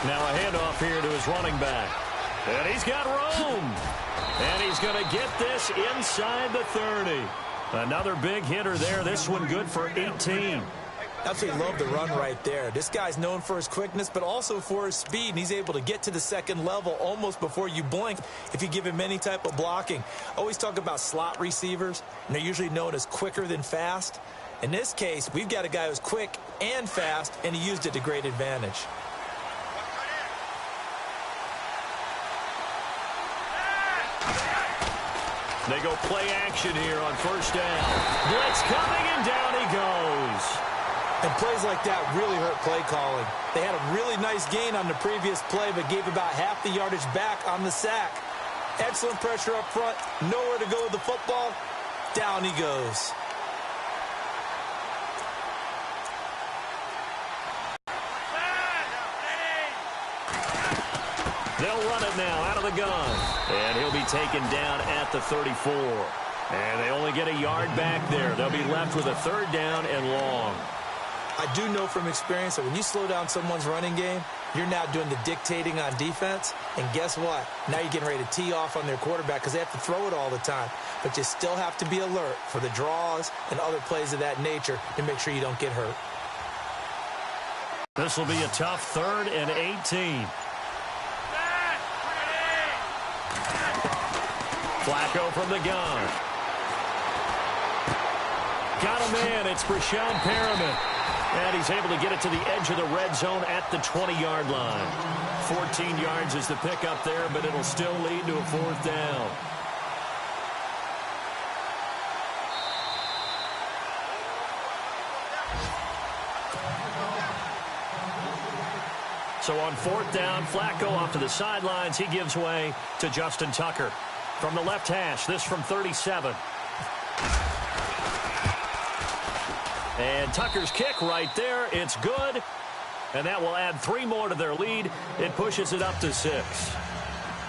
Now a handoff here to his running back. And he's got room. And he's going to get this inside the 30. Another big hitter there. This one good for 18. Absolutely love the run right there. This guy's known for his quickness, but also for his speed. And he's able to get to the second level almost before you blink if you give him any type of blocking. Always talk about slot receivers, and they're usually known as quicker than fast. In this case, we've got a guy who's quick and fast, and he used it to great advantage. They go play action here on first down. Blitz coming, and down he goes. And plays like that really hurt play calling. They had a really nice gain on the previous play, but gave about half the yardage back on the sack. Excellent pressure up front. Nowhere to go with the football. Down he goes. They'll run it now out of the gun. And he'll be taken down at the 34. And they only get a yard back there. They'll be left with a third down and long. I do know from experience that when you slow down someone's running game, you're now doing the dictating on defense. And guess what? Now you're getting ready to tee off on their quarterback because they have to throw it all the time. But you still have to be alert for the draws and other plays of that nature to make sure you don't get hurt. This will be a tough 3rd and 18. Flacco from the gun. Got a man. It's Brashad Perriman. And he's able to get it to the edge of the red zone at the 20-yard line. 14 yards is the pickup there, but it'll still lead to a 4th down. So on 4th down, Flacco off to the sidelines. He gives way to Justin Tucker. From the left hash, this from 37. And Tucker's kick right there. It's good. And that will add 3 more to their lead. It pushes it up to 6.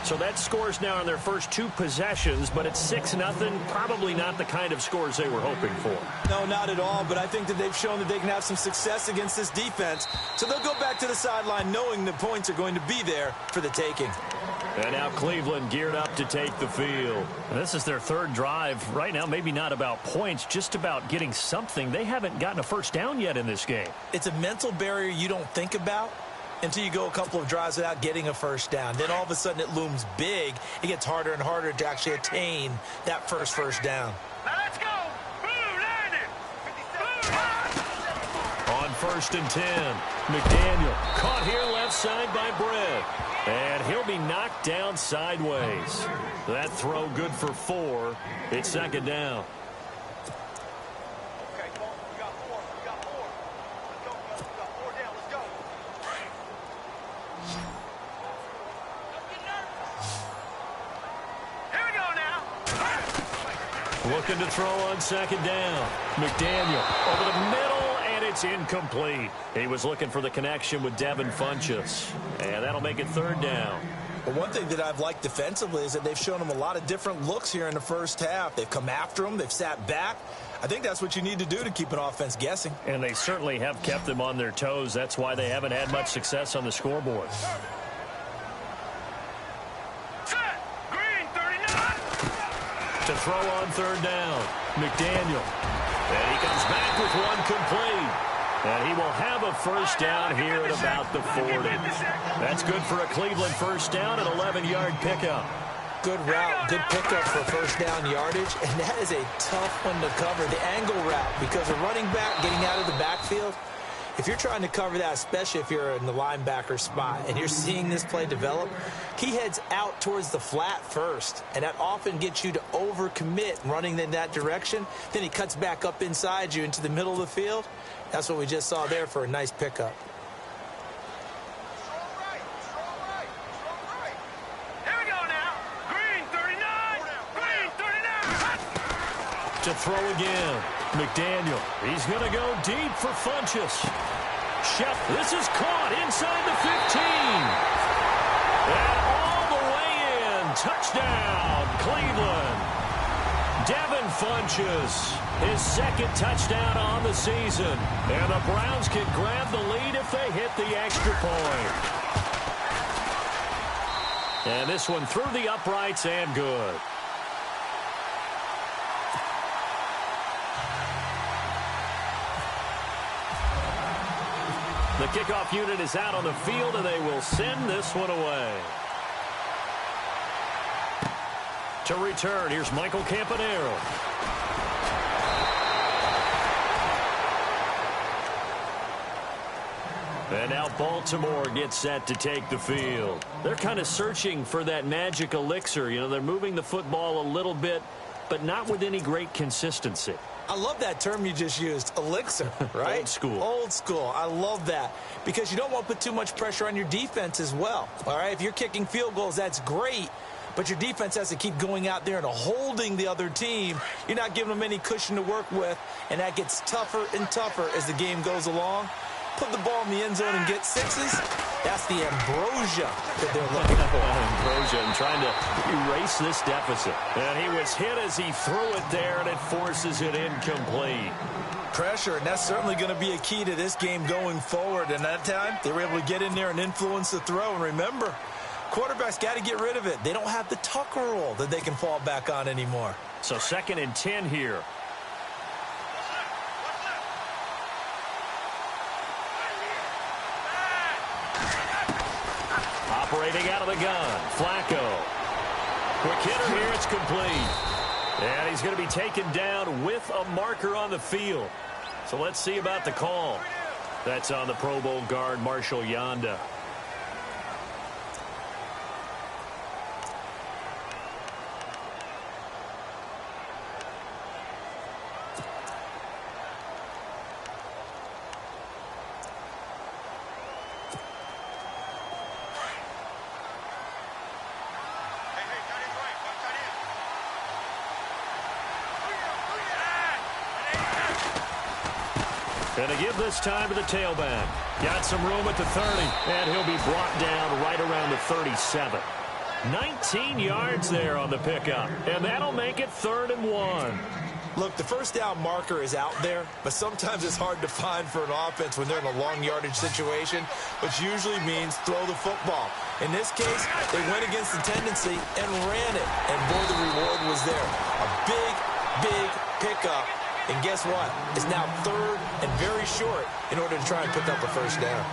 So that scores now in their first 2 possessions, but it's 6-0. Probably not the kind of scores they were hoping for. No, not at all, but I think that they've shown that they can have some success against this defense. So they'll go back to the sideline knowing the points are going to be there for the taking. And now Cleveland geared up to take the field. And this is their 3rd drive. Right now, maybe not about points, just about getting something. They haven't gotten a first down yet in this game. It's a mental barrier you don't think about until you go a couple of drives without getting a first down. Then all of a sudden it looms big. It gets harder and harder to actually attain that first down. Now let's go. Blue landed. On 1st and 10, McDaniel caught here left side by Brett. And he'll be knocked down sideways. That throw good for 4. It's 2nd down. Okay, come on. We got 4. We got 4. Let's go. We got 4 down. Let's go. Here we go now. Looking to throw on 2nd down. McDaniel over the middle, and it's incomplete. He was looking for the connection with Devin Funchess. And that'll make it 3rd down. But one thing that I've liked defensively is that they've shown them a lot of different looks here in the first half. They've come after them. They've sat back. I think that's what you need to do to keep an offense guessing. And they certainly have kept them on their toes. That's why they haven't had much success on the scoreboard. Set. Green 39. To throw on 3rd down, McDaniel. And he comes back with one complete. And he will have a first down here at about the 40. That's good for a Cleveland first down, an 11-yard pickup. Good route, good pickup for first down yardage, and that is a tough one to cover, the angle route, because a running back getting out of the backfield, if you're trying to cover that, especially if you're in the linebacker spot and you're seeing this play develop, he heads out towards the flat first, and that often gets you to overcommit running in that direction. Then he cuts back up inside you into the middle of the field. That's what we just saw there for a nice pickup. Here we go now. Green 39. Green 39. To throw again. McDaniel. He's going to go deep for Funchess. Shep, this is caught inside the 15. And all the way in. Touchdown, Cleveland. Devin Funchess, his 2nd touchdown on the season. And the Browns can grab the lead if they hit the extra point. And this one through the uprights and good. The kickoff unit is out on the field, and they will send this one away. To return, here's Michael Campanero. And now Baltimore gets set to take the field. They're kind of searching for that magic elixir. You know, they're moving the football a little bit, but not with any great consistency. I love that term you just used, elixir, right? Old school. Old school. I love that because you don't want to put too much pressure on your defense as well. All right, if you're kicking field goals, that's great, but your defense has to keep going out there and holding the other team. You're not giving them any cushion to work with, and that gets tougher and tougher as the game goes along. Put the ball in the end zone and get sixes. That's the ambrosia that they're looking for. Ambrosia and trying to erase this deficit. And he was hit as he threw it there, and it forces it incomplete. Pressure, and that's certainly going to be a key to this game going forward. And that time, they were able to get in there and influence the throw. And remember, quarterbacks got to get rid of it. They don't have the Tucker rule that they can fall back on anymore. So 2nd and 10 here. Operating out of the gun, Flacco. Quick hitter here, it's complete. And he's going to be taken down with a marker on the field. So let's see about the call. That's on the Pro Bowl guard, Marshall Yanda. Going to give this time to the tailback. Got some room at the 30, and he'll be brought down right around the 37. 19 yards there on the pickup, and that'll make it 3rd and 1. Look, the first down marker is out there, but sometimes it's hard to find for an offense when they're in a long yardage situation, which usually means throw the football. In this case, they went against the tendency and ran it, and boy, the reward was there. A big pickup. And guess what? It's now 3rd and very short in order to try and pick up a first down.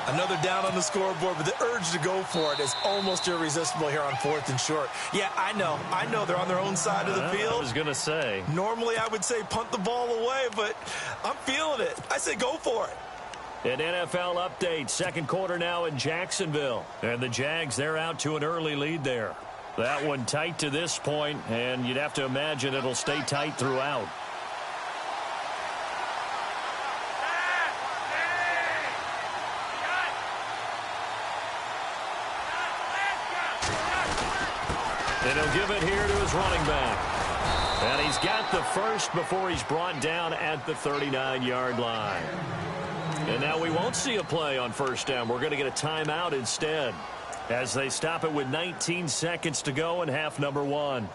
Another down on the scoreboard, but the urge to go for it is almost irresistible here on 4th and short. Yeah, I know they're on their own side of the field. I was going to say. Normally I would say punt the ball away, but I'm feeling it. I say go for it. An NFL update, 2nd quarter now in Jacksonville. And the Jags, they're out to an early lead there. That one tight to this point, and you'd have to imagine it'll stay tight throughout. And he'll give it here to his running back. And he's got the first before he's brought down at the 39-yard line. And now we won't see a play on 1st down. We're going to get a timeout instead as they stop it with 19 seconds to go in half number 1.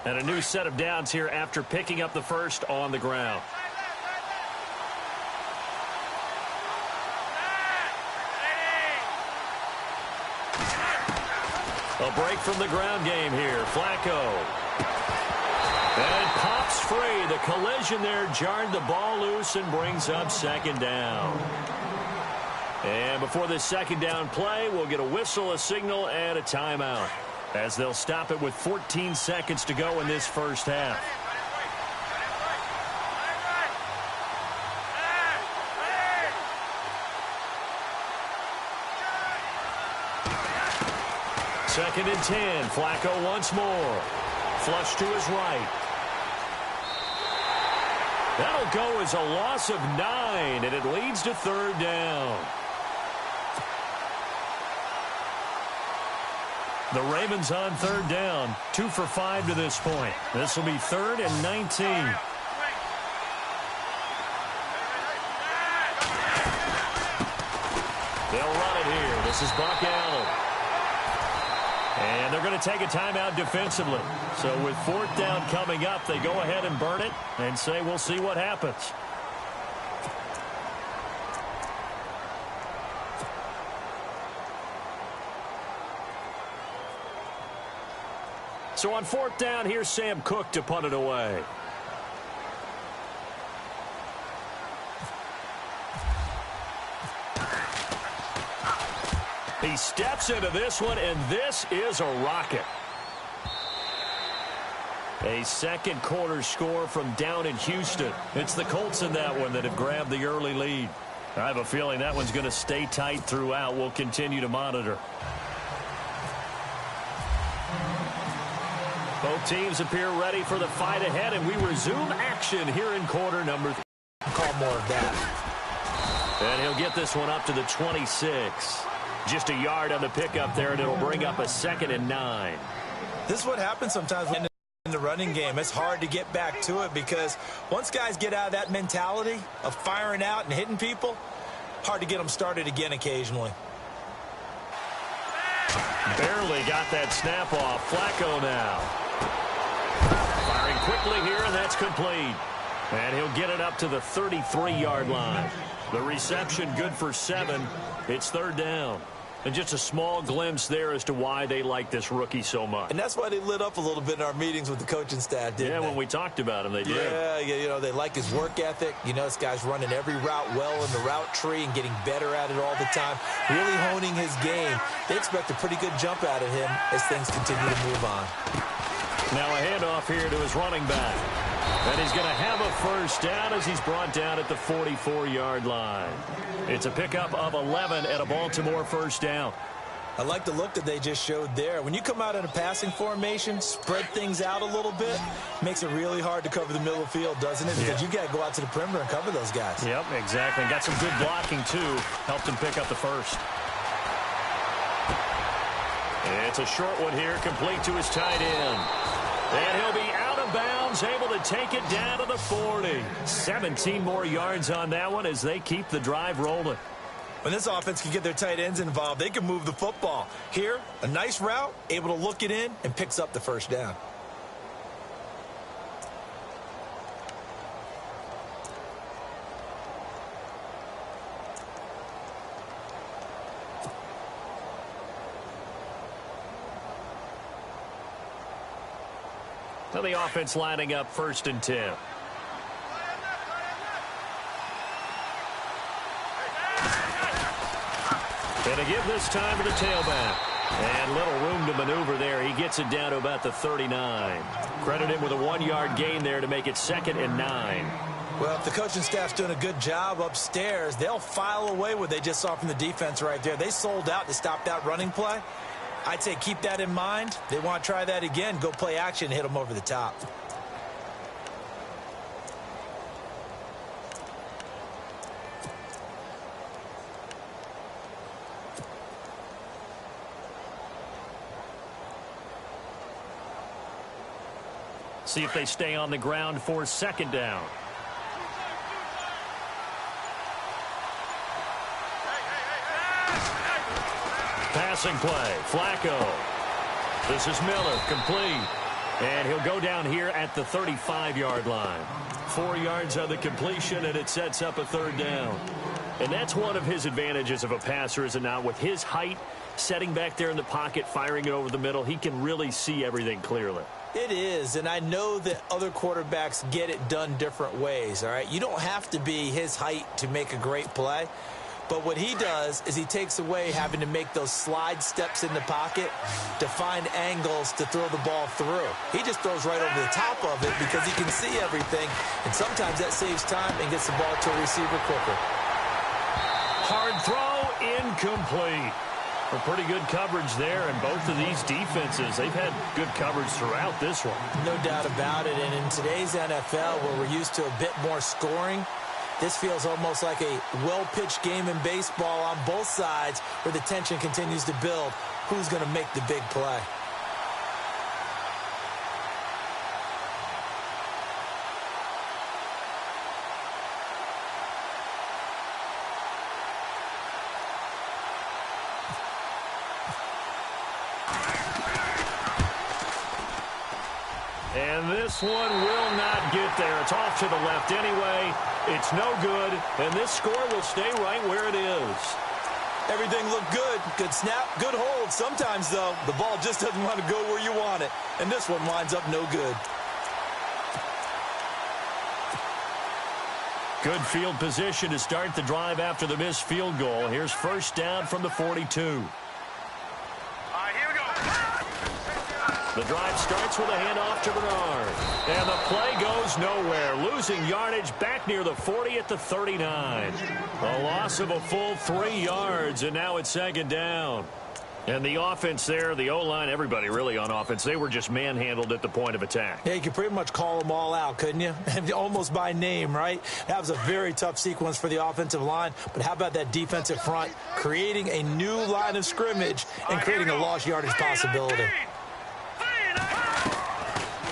And a new set of downs here after picking up the first on the ground. A break from the ground game here. Flacco. And pops free. The collision there jarred the ball loose and brings up 2nd down. And before this 2nd down play, we'll get a whistle, a signal, and a timeout, as they'll stop it with 14 seconds to go in this first half. Second and 10. Flacco once more. Flush to his right. That'll go as a loss of 9, and it leads to 3rd down. The Ravens on 3rd down, 2 for 5 to this point. This will be 3rd and 19. They'll run it here. This is Buck Allen. And they're going to take a timeout defensively. So with fourth down coming up, they go ahead and burn it and say we'll see what happens. So on fourth down, here's Sam Cook to punt it away. He steps into this one, and this is a rocket. A second quarter score from down in Houston. It's the Colts in that one that have grabbed the early lead. I have a feeling that one's going to stay tight throughout. We'll continue to monitor. Both teams appear ready for the fight ahead, and we resume action here in quarter number 3. Call more of that. And he'll get this one up to the 26. Just a yard on the pickup there, and it'll bring up a 2nd and 9. This is what happens sometimes in the running game. It's hard to get back to it because once guys get out of that mentality of firing out and hitting people, hard to get them started again occasionally. Barely got that snap off. Flacco now. Firing quickly here, and that's complete. And he'll get it up to the 33-yard line. The reception good for 7. It's third down. And just a small glimpse there as to why they like this rookie so much. And that's why they lit up a little bit in our meetings with the coaching staff, didn't they? Yeah, when we talked about him, they did. Yeah, you know, they like his work ethic. You know, this guy's running every route well in the route tree and getting better at it all the time, really honing his game. They expect a pretty good jump out of him as things continue to move on. Now a handoff here to his running back. And he's going to have a first down as he's brought down at the 44-yard line. It's a pickup of 11 at a Baltimore first down. I like the look that they just showed there. When you come out in a passing formation, spread things out a little bit, makes it really hard to cover the middle of the field, doesn't it? Because you got to go out to the perimeter and cover those guys. Yep, exactly. And got some good blocking, too. Helped him pick up the first. It's a short one here, complete to his tight end. And he'll be out of bounds, able to take it down to the 40. 17 more yards on that one as they keep the drive rolling. When this offense can get their tight ends involved, they can move the football. Here, a nice route, able to look it in, and picks up the first down. So the offense lining up 1st and 10. And to give this time to the tailback. And little room to maneuver there. He gets it down to about the 39. Credit him with a 1-yard gain there to make it 2nd and 9. Well, if the coaching staff's doing a good job upstairs, they'll file away what they just saw from the defense right there. They sold out to stop that running play. I'd say keep that in mind. They want to try that again. Go play action, hit them over the top. See if they stay on the ground for 2nd down. Passing play, Flacco. This is Miller, complete. And he'll go down here at the 35-yard line. 4 yards on the completion, and it sets up a 3rd down. And that's one of his advantages of a passer, is it not? With his height, setting back there in the pocket, firing it over the middle, he can really see everything clearly. It is, and I know that other quarterbacks get it done different ways, all right? You don't have to be his height to make a great play. But what he does is he takes away having to make those slide steps in the pocket to find angles to throw the ball through. He just throws right over the top of it because he can see everything, and sometimes that saves time and gets the ball to a receiver quicker. Hard throw, incomplete. A pretty good coverage there, and both of these defenses, they've had good coverage throughout this one. No doubt about it, and in today's NFL, where we're used to a bit more scoring, this feels almost like a well-pitched game in baseball on both sides where the tension continues to build. Who's going to make the big play? And this one will not get there. It's off to the left anyway. It's no good, and this score will stay right where it is. Everything looked good. Good snap, good hold. Sometimes, though, the ball just doesn't want to go where you want it. And this one winds up no good. Good field position to start the drive after the missed field goal. Here's first down from the 42. The drive starts with a handoff to Bernard. And the play goes nowhere. Losing yardage back near the 40 at the 39. A loss of a full 3 yards, and now it's second down. And the offense there, the O-line, everybody really on offense, they were just manhandled at the point of attack. Yeah, you could pretty much call them all out, couldn't you? Almost by name, right? That was a very tough sequence for the offensive line. But how about that defensive front creating a new line of scrimmage and creating a lost yardage possibility?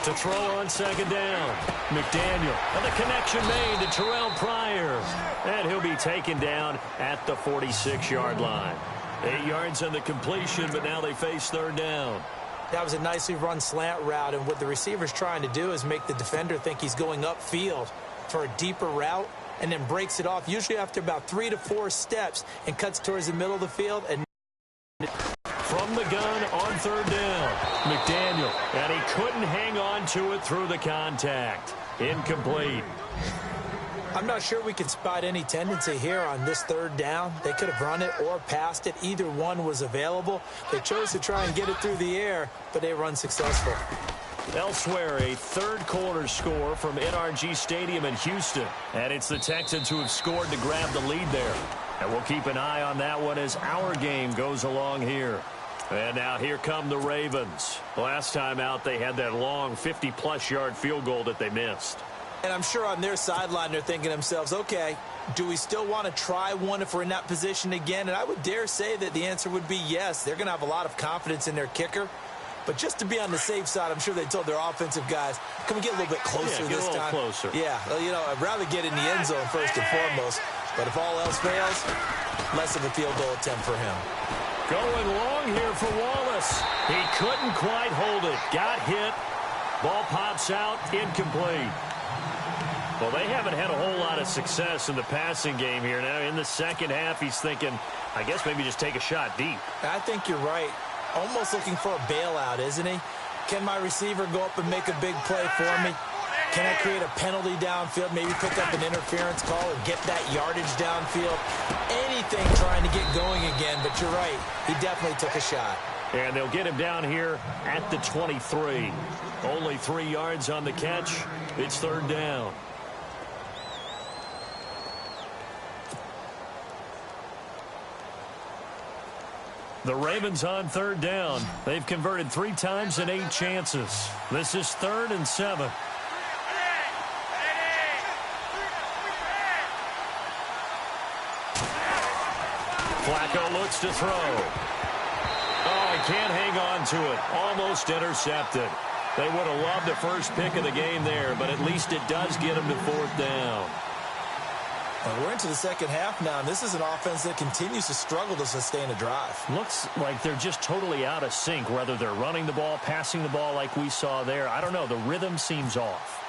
To throw on second down, McDaniel. And the connection made to Terrell Pryor. And he'll be taken down at the 46-yard line. 8 yards on the completion, but now they face third down. That was a nicely run slant route, and what the receiver's trying to do is make the defender think he's going upfield for a deeper route, and then breaks it off, usually after about 3 to 4 steps, and cuts towards the middle of the field. And from the gun on third down, McDaniel, and he couldn't hang on to it through the contact. Incomplete. I'm not sure we can spot any tendency here on this third down. They could have run it or passed it. Either one was available. They chose to try and get it through the air, but they were unsuccessful. Elsewhere, a third-quarter score from NRG Stadium in Houston. And it's the Texans who have scored to grab the lead there. And we'll keep an eye on that one as our game goes along here. And now here come the Ravens. Last time out, they had that long 50-plus yard field goal that they missed. And I'm sure on their sideline they're thinking to themselves, okay, do we still want to try one if we're in that position again? And I would dare say that the answer would be yes. They're going to have a lot of confidence in their kicker. But just to be on the safe side, I'm sure they told their offensive guys, can we get a little bit closer this time? Closer. Yeah, well, you know, I'd rather get in the end zone first and foremost. But if all else fails, less of a field goal attempt for him. Going long here for Wallace. He couldn't quite hold it. Got hit. Ball pops out. Incomplete. Well, they haven't had a whole lot of success in the passing game here. Now, in the second half, he's thinking, I guess maybe just take a shot deep. I think you're right. Almost looking for a bailout, isn't he? Can my receiver go up and make a big play for me? Can I create a penalty downfield, maybe pick up an interference call and get that yardage downfield? Anything trying to get going again, but you're right. He definitely took a shot. And they'll get him down here at the 23. Only 3 yards on the catch. It's third down. The Ravens on third down. They've converted 3 times in 8 chances. This is 3rd and 7. Flacco looks to throw. Oh, he can't hang on to it. Almost intercepted. They would have loved the first pick of the game there, but at least it does get them to 4th down. Well, we're into the second half now, and this is an offense that continues to struggle to sustain a drive. Looks like they're just totally out of sync, whether they're running the ball, passing the ball like we saw there. I don't know. The rhythm seems off.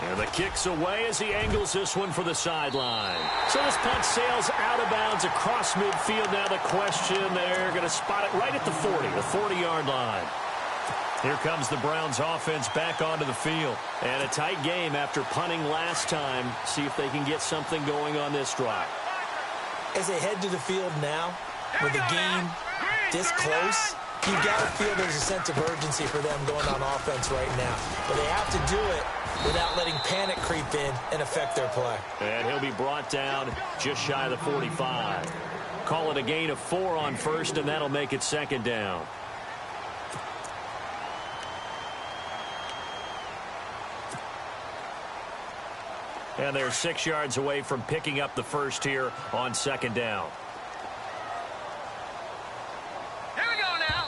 And the kick's away as he angles this one for the sideline. So this punt sails out of bounds across midfield. Now the question, they're going to spot it right at the 40, the 40-yard line. Here comes the Browns offense back onto the field. And a tight game after punting last time. See if they can get something going on this drive. As they head to the field now, with the game this close, you've got to feel there's a sense of urgency for them going on offense right now. But they have to do it without letting panic creep in and affect their play. And he'll be brought down just shy of the 45. Call it a gain of 4 on first, and that'll make it second down. And they're 6 yards away from picking up the first here on second down. Here we go now.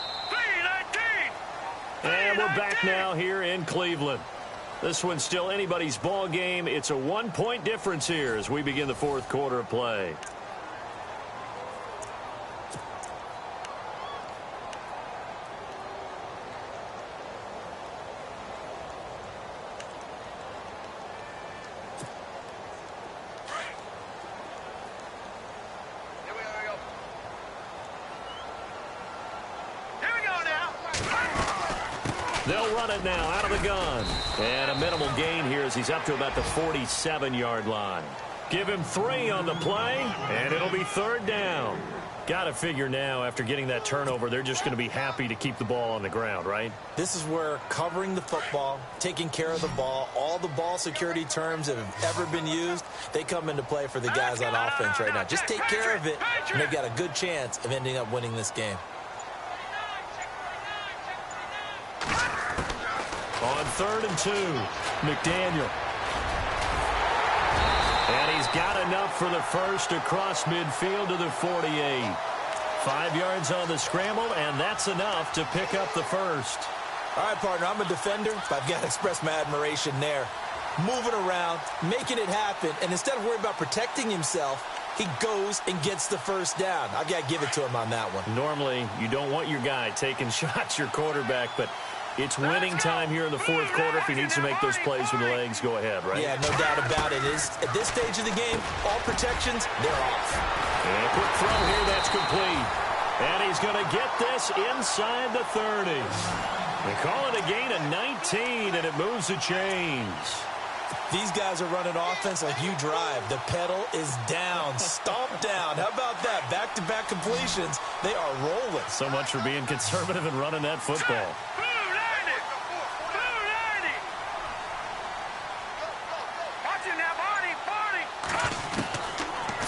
3-19. And we're back now here in Cleveland. This one's still anybody's ball game. It's a 1-point difference here as we begin the 4th quarter of play. They'll run it now out of the gun. And a minimal gain here as he's up to about the 47-yard line. Give him 3 on the play, and it'll be third down. Got to figure now, after getting that turnover, they're just going to be happy to keep the ball on the ground, right? This is where covering the football, taking care of the ball, all the ball security terms that have ever been used, they come into play for the guys on offense right now. Just take care of it, and they've got a good chance of ending up winning this game. On 3rd and 2, McDaniel. And he's got enough for the first across midfield to the 48. 5 yards on the scramble, and that's enough to pick up the first. All right, partner, I'm a defender, but I've got to express my admiration there. Moving around, making it happen, and instead of worrying about protecting himself, he goes and gets the first down. I've got to give it to him on that one. Normally, you don't want your guy taking shots, your quarterback, but it's winning time here in the fourth quarter. If he needs to make those plays with the legs, go ahead, right? Yeah, no doubt about it. At this stage of the game, all protections, they're off. And a quick throw here, that's complete. And he's going to get this inside the 30. They call it a gain of 19, and it moves the chains. These guys are running offense like you drive. The pedal is down, stomp down. How about that? Back-to-back completions. They are rolling. So much for being conservative and running that football.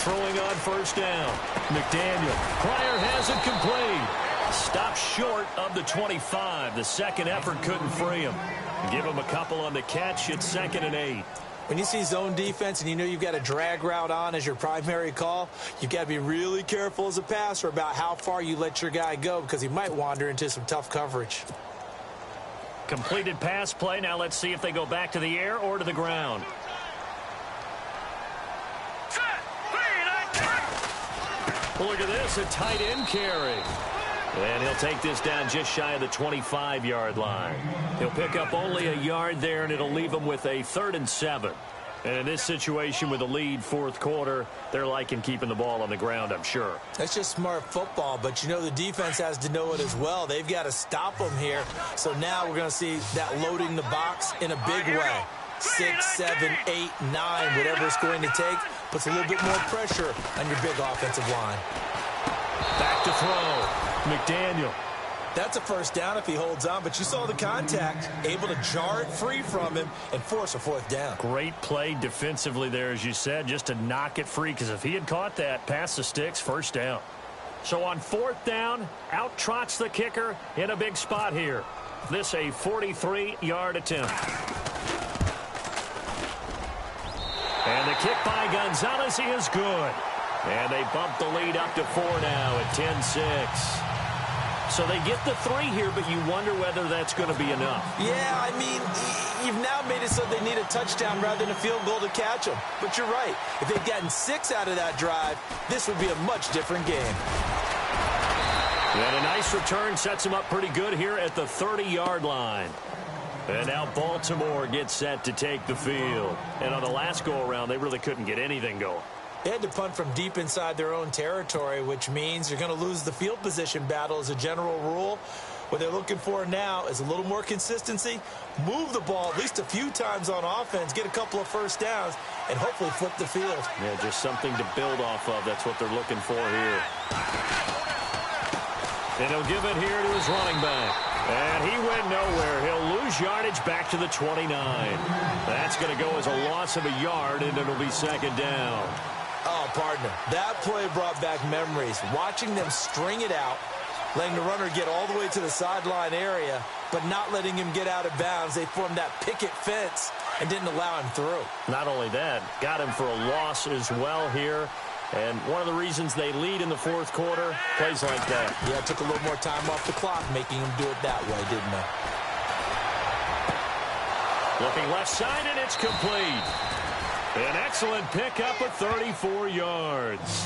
Throwing on first down. McDaniel. Pryor has it complete. Stopped short of the 25. The second effort couldn't free him. Give him a couple on the catch. It's 2nd and 8. When you see zone defense and you know you've got a drag route on as your primary call, you've got to be really careful as a passer about how far you let your guy go because he might wander into some tough coverage. Completed pass play. Now let's see if they go back to the air or to the ground. Look at this, a tight end carry. And he'll take this down just shy of the 25-yard line. He'll pick up only a yard there, and it'll leave him with a 3rd and 7. And in this situation with a lead, fourth quarter, they're liking keeping the ball on the ground, I'm sure. That's just smart football, but you know the defense has to know it as well. They've got to stop them here. So now we're going to see that loading the box in a big way. 6, 7, 8, 9, whatever it's going to take, puts a little bit more pressure on your big offensive line. Back to throw. McDaniel. That's a first down if he holds on, but you saw the contact, able to jar it free from him and force a 4th down. Great play defensively there, as you said, just to knock it free, because if he had caught that, past the sticks, first down. So on 4th down, out trots the kicker in a big spot here. This a 43-yard attempt. And the kick by Gonzalez, he is good. And they bump the lead up to 4 now at 10-6. So they get the 3 here, but you wonder whether that's going to be enough. Yeah, I mean, you've now made it so they need a touchdown rather than a field goal to catch them. But you're right. If they'd gotten 6 out of that drive, this would be a much different game. And a nice return sets them up pretty good here at the 30-yard line. And now Baltimore gets set to take the field. And on the last go-around, they really couldn't get anything going. They had to punt from deep inside their own territory, which means you're going to lose the field position battle as a general rule. What they're looking for now is a little more consistency, move the ball at least a few times on offense, get a couple of first downs, and hopefully flip the field. Yeah, just something to build off of. That's what they're looking for here. And he'll give it here to his running back. And he went nowhere. He'll lose yardage back to the 29. That's going to go as a loss of a yard, and it'll be 2nd down. Oh, partner, that play brought back memories. Watching them string it out, letting the runner get all the way to the sideline area, but not letting him get out of bounds. They formed that picket fence and didn't allow him through. Not only that, got him for a loss as well here. And one of the reasons they lead in the fourth quarter, plays like that. Yeah, it took a little more time off the clock, making him do it that way, didn't they? Looking left side, and it's complete. An excellent pickup of 34 yards.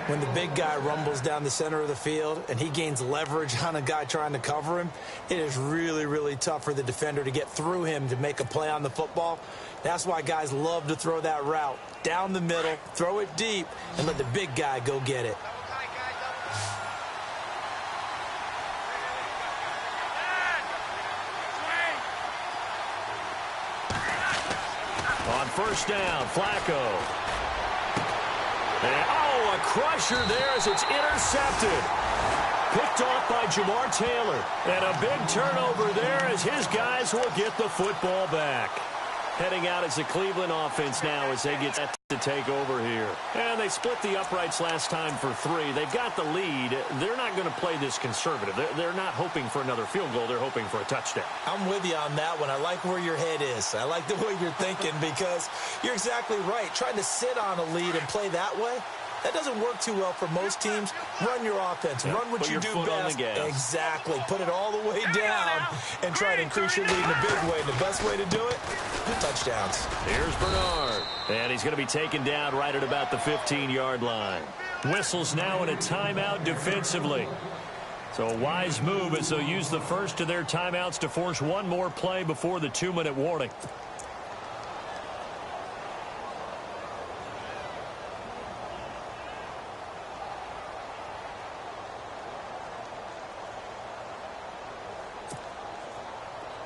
When the big guy rumbles down the center of the field and he gains leverage on a guy trying to cover him, it is really, really tough for the defender to get through him to make a play on the football. That's why guys love to throw that route down the middle, throw it deep, and let the big guy go get it. first down. Flacco. And, a crusher there as it's intercepted. Picked off by Jamar Taylor. And a big turnover there as his guys will get the football back. Heading out as the Cleveland offense now as they get set to take over here. And they split the uprights last time for 3. They've got the lead. They're not going to play this conservative. They're not hoping for another field goal. They're hoping for a touchdown. I'm with you on that one. I like where your head is. I like the way you're thinking because you're exactly right. Trying to sit on a lead and play that way, that doesn't work too well for most teams. Run your offense. Run what you do best. Exactly. Put it all the way down and try to increase your lead in a big way. And the best way to do it, touchdowns. Here's Bernard. And he's going to be taken down right at about the 15-yard line. Whistles now in a timeout defensively. So a wise move as they'll use the first of their timeouts to force one more play before the 2-minute warning.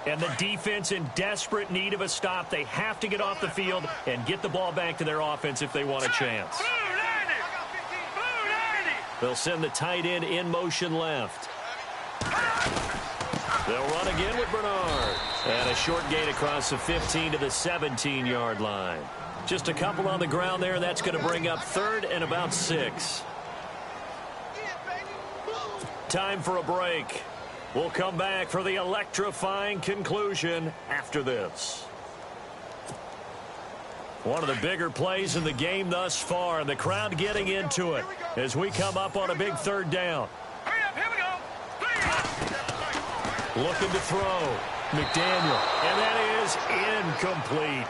And the defense in desperate need of a stop. They have to get off the field and get the ball back to their offense if they want a chance. They'll send the tight end in motion left. They'll run again with Bernard. And a short gain across the 15 to the 17-yard line. Just a couple on the ground there. That's going to bring up 3rd and about 6. Time for a break. We'll come back for the electrifying conclusion after this. One of the bigger plays in the game thus far. The crowd getting into it as we come up on a big 3rd down. Hurry up, here we go. Looking to throw. McDaniel. And that is incomplete.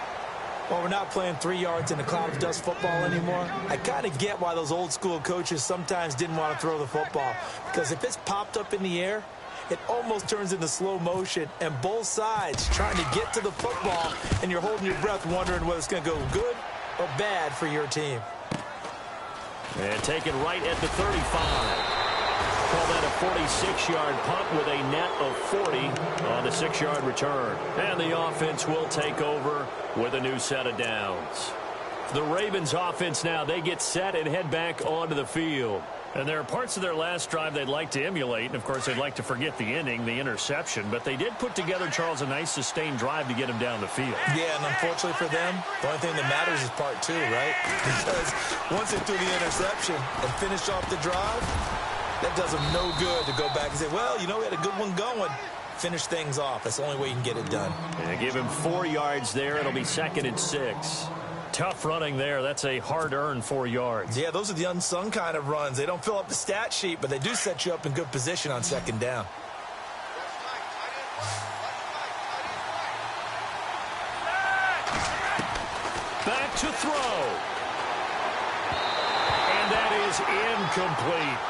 Well, we're not playing 3 yards in a cloud of dust football anymore. I kind of get why those old school coaches sometimes didn't want to throw the football. Because if it's popped up in the air, it almost turns into slow motion, and both sides trying to get to the football, and you're holding your breath wondering whether it's going to go good or bad for your team. And taken right at the 35. Call that a 46-yard punt with a net of 40 on the 6-yard return. And the offense will take over with a new set of downs. The Ravens offense now, they get set and head back onto the field. And there are parts of their last drive they'd like to emulate. And, of course, they'd like to forget the ending, the interception. But they did put together, Charles, a nice sustained drive to get him down the field. Yeah, and unfortunately for them, the only thing that matters is part 2, right? Because once they threw the interception and finished off the drive, that does them no good to go back and say, well, you know, we had a good one going. Finish things off. That's the only way you can get it done. And give him 4 yards there. It'll be 2nd and 6. Tough running there. That's a hard-earned 4 yards. Yeah, those are the unsung kind of runs. They don't fill up the stat sheet, but they do set you up in good position on 2nd down. Back to throw. And that is incomplete.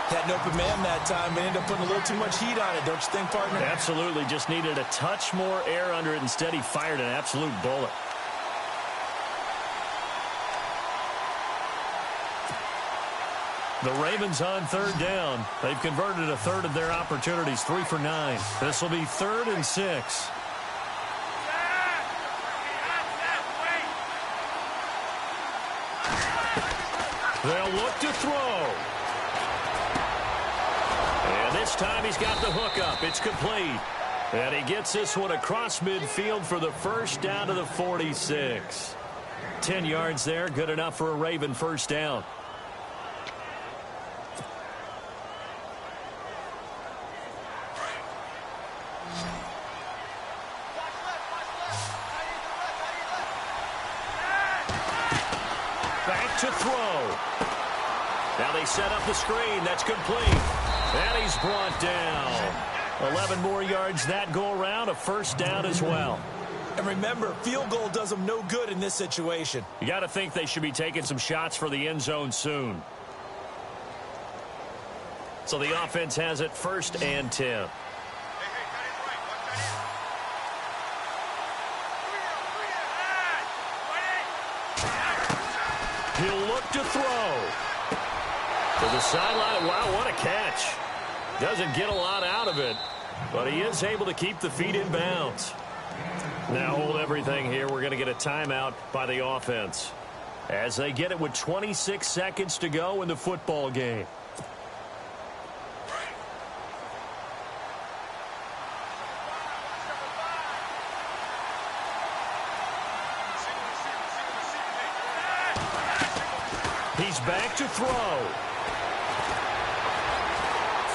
Had an open man that time, but ended up putting a little too much heat on it, don't you think, partner? Absolutely. Just needed a touch more air under it. Instead, he fired an absolute bullet. The Ravens on 3rd down. They've converted a 1/3 of their opportunities, 3 for 9. This will be 3rd and 6. They'll look to throw. And this time he's got the hook up. It's complete. And he gets this one across midfield for the first down to the 46. 10 yards there, good enough for a Raven first down. Back to throw. Now they set up the screen. That's complete. And he's brought down. 11 more yards that go around. A first down as well. And remember, field goal does them no good in this situation. You got to think they should be taking some shots for the end zone soon. So the offense has it 1st and 10. He'll look to throw. To the sideline. Wow, what a catch. Doesn't get a lot out of it, but he is able to keep the feet in bounds. Now hold everything here. We're going to get a timeout by the offense as they get it with 26 seconds to go in the football game. He's back to throw.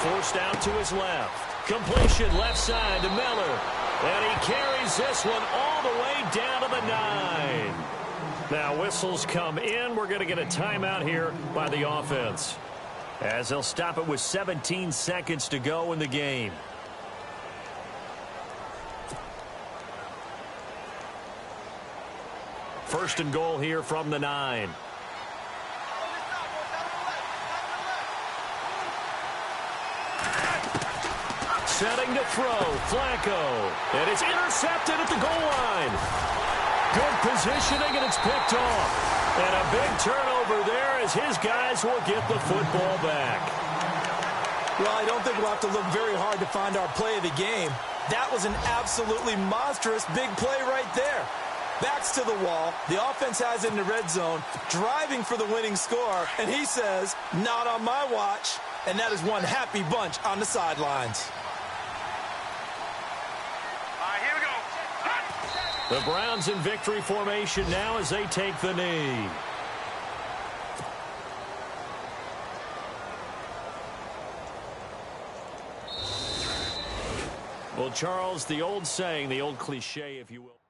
Forced out to his left. Completion left side to Miller. And he carries this one all the way down to the 9. Now whistles come in. We're going to get a timeout here by the offense as they'll stop it with 17 seconds to go in the game. First and goal here from the 9. Setting to throw, Flacco. And it's intercepted at the goal line. Good positioning, and it's picked off. And a big turnover there as his guys will get the football back. Well, I don't think we'll have to look very hard to find our play of the game. That was an absolutely monstrous big play right there. Backs to the wall. The offense has it in the red zone, driving for the winning score. And he says, not on my watch. And that is one happy bunch on the sidelines. The Browns in victory formation now as they take the knee. Well, Charles, the old saying, the old cliche, if you will.